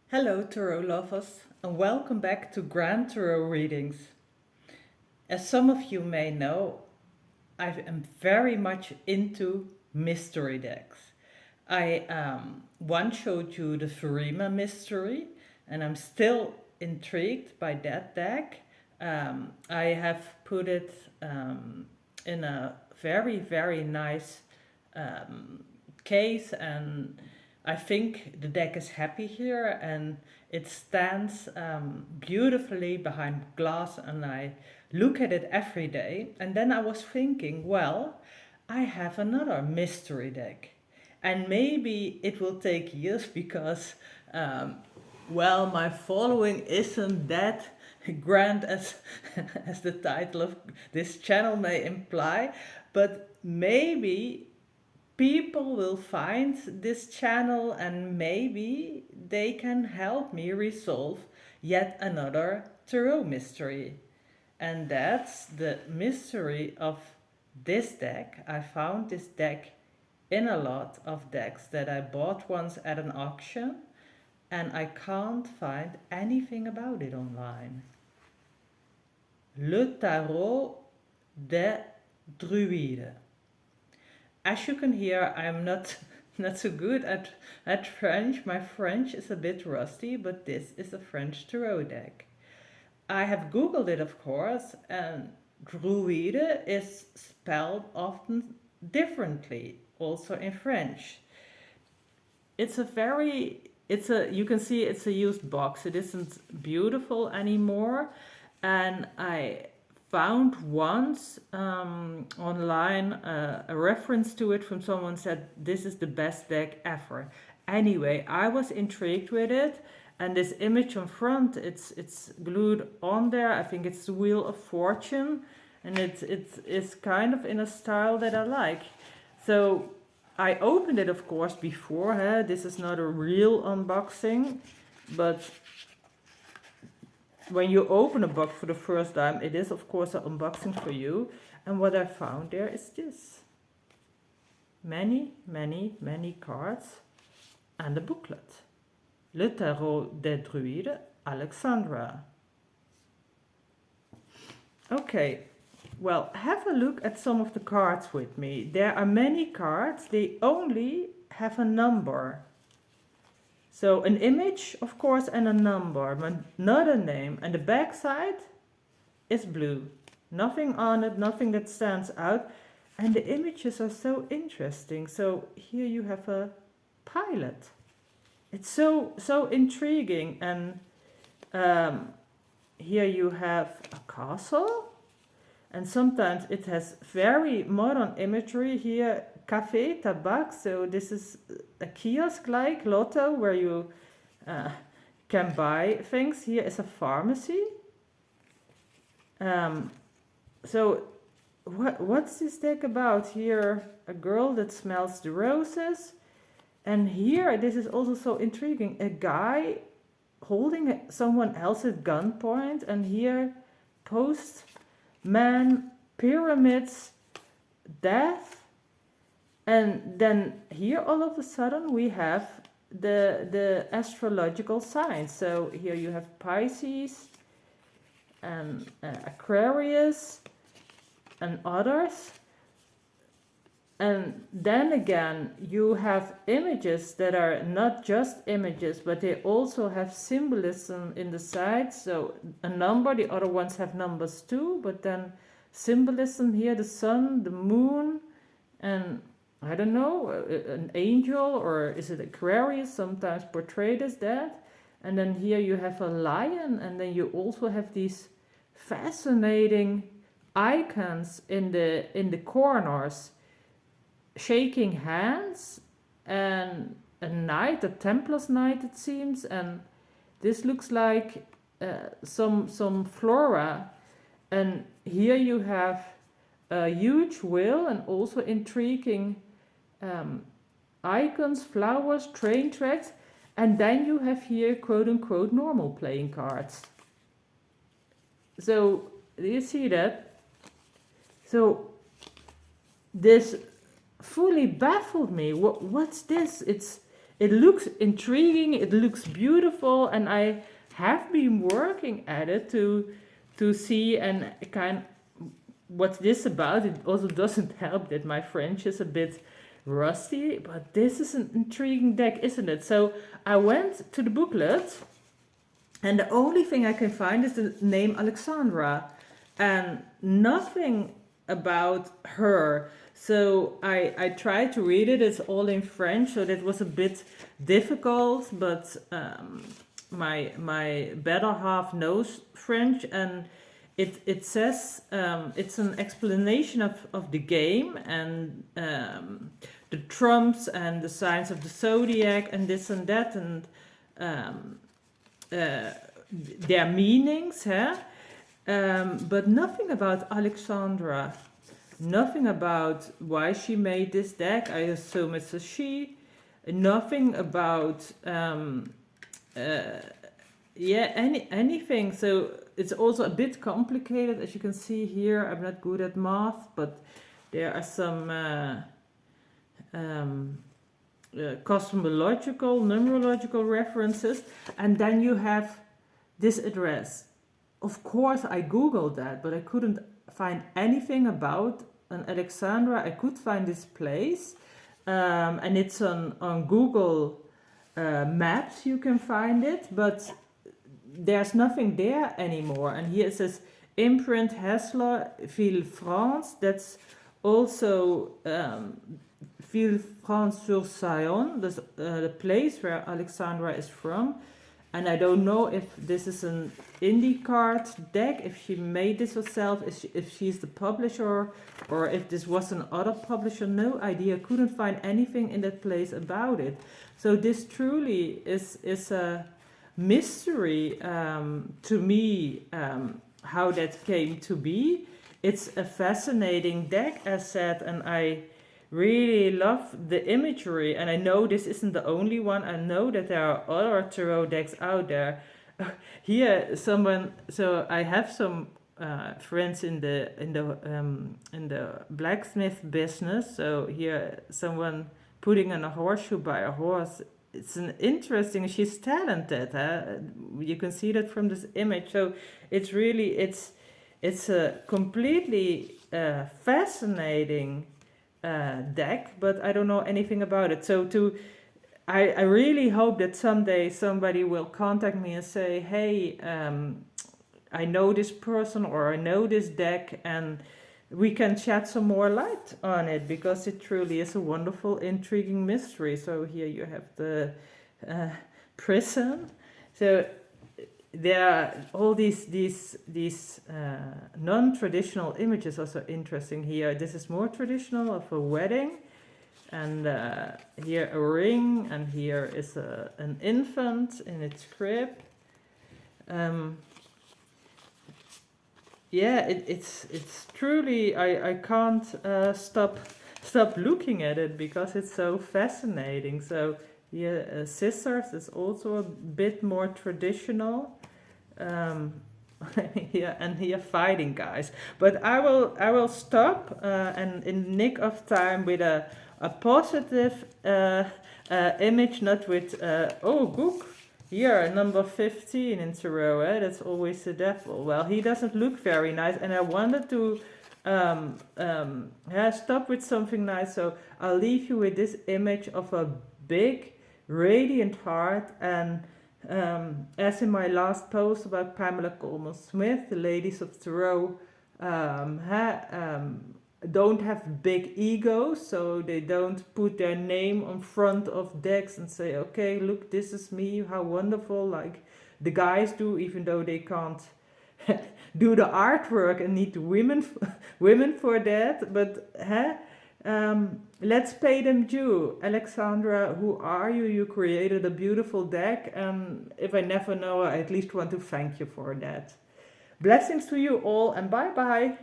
Hello Tarot lovers and welcome back to Grand Tarot Readings. As some of you may know, I am very much into mystery decks. I once showed you the Verima mystery and I'm still intrigued by that deck. I have put it in a very nice case, and I think the deck is happy here and it stands beautifully behind glass, and I look at it every day. And then I was thinking, well, I have another mystery deck and maybe it will take years because my following isn't that grand as as the title of this channel may imply, but maybe people will find this channel and maybe they can help me resolve yet another tarot mystery. And that's the mystery of this deck. I found this deck in a lot of decks that I bought once at an auction, and I can't find anything about it online. Le Tarot des Druides. As you can hear, I'm not so good at French. My French is a bit rusty, but this is a French tarot deck. I have Googled it, of course, and Druide is spelled often differently, also in French. You can see it's a used box. It isn't beautiful anymore. And I found once online a reference to it from someone said this is the best deck ever. Anyway, I was intrigued with it, and this image on front, it's glued on there. I think it's the Wheel of Fortune, and it's kind of in a style that I like. So I opened it, of course, before. This is not a real unboxing, but when you open a box for the first time, it is, of course, an unboxing for you. And what I found there is this. Many cards and a booklet. Le Tarot des Druides, Alexandra. Okay, well, have a look at some of the cards with me. There are many cards. They only have a number. So an image, of course, and a number, but not a name. And the back side is blue. Nothing on it, nothing that stands out. And the images are so interesting. So here you have a pilot. It's so intriguing. And here you have a castle. And sometimes it has very modern imagery here. Café, tabac, so this is a kiosk like Lotto where you can buy things. Here is a pharmacy. So what's this deck about? Here, a girl that smells the roses. And here, this is also so intriguing, a guy holding someone else at gunpoint. And here, post, man, pyramids, death. And then here all of a sudden we have the astrological signs. So here you have Pisces and Aquarius and others. And then again you have images that are not just images, but they also have symbolism in the sides. So a number, the other ones have numbers too, but then symbolism here, the sun, the moon, and I don't know, an angel, or is it Aquarius, sometimes portrayed as that. And then here you have a lion, and then you also have these fascinating icons in the corners, shaking hands, and a knight, a Templar's knight it seems, and this looks like some flora. And here you have a huge wheel and also intriguing icons, flowers, train tracks, and then you have here quote-unquote normal playing cards. So do you see that? So this fully baffled me. What's this? it looks intriguing, it looks beautiful, and I have been working at it to see and kind what's this about. It also doesn't help that my French is a bit rusty, but this is an intriguing deck, isn't it? So I went to the booklet, and the only thing I can find is the name Alexandra, and nothing about her. So I tried to read it. It's all in French, so that was a bit difficult. But my better half knows French, and it says it's an explanation of the game and the trumps and the signs of the zodiac and this and that, and their meanings, huh? But nothing about Alexandra, nothing about why she made this deck. I assume it's a she. Nothing about anything. So it's also a bit complicated, as you can see here. I'm not good at math, but there are some cosmological, numerological references, and then you have this address. Of course, I googled that, but I couldn't find anything about an Alexandra. I could find this place, and it's on Google Maps. You can find it, but there's nothing there anymore. And here it says imprint Hessler, Villefranche. That's also Villefranche Sur Saone, the place where Alexandra is from. And I don't know if this is an indie card deck, if she made this herself, if she's the publisher, or if this was an other publisher. No idea. Couldn't find anything in that place about it. So this truly is a mystery to me, how that came to be. It's a fascinating deck, as said, and I really love the imagery, and I know this isn't the only one. I know that there are other tarot decks out there. Here, someone. So I have some friends in the blacksmith business. So here, someone putting on a horseshoe by a horse. It's an interesting. She's talented. You can see that from this image. So it's really it's a completely fascinating deck, but I don't know anything about it. So I really hope that someday somebody will contact me and say, hey, I know this person or I know this deck, and we can shed some more light on it, because it truly is a wonderful, intriguing mystery. So here you have the prison. So there are all these non-traditional images also interesting here. This is more traditional, of a wedding, and here a ring, and here is an infant in its crib. It's truly, I can't stop looking at it, because it's so fascinating. So here scissors is also a bit more traditional. Here fighting guys, but I will stop and in nick of time with a positive image, not with Gook here, number 15 in tarot. That's always the devil. Well, he doesn't look very nice, and I wanted to stop with something nice, so I'll leave you with this image of a big radiant heart. And as in my last post about Pamela Coleman Smith, the ladies of tarot don't have big egos, so they don't put their name on front of decks and say, okay, look, this is me, how wonderful, like the guys do, even though they can't do the artwork and need women for that. But let's pay them due. Alexandra, who are you? You created a beautiful deck, and if I never know, I at least want to thank you for that. Blessings to you all, and bye bye.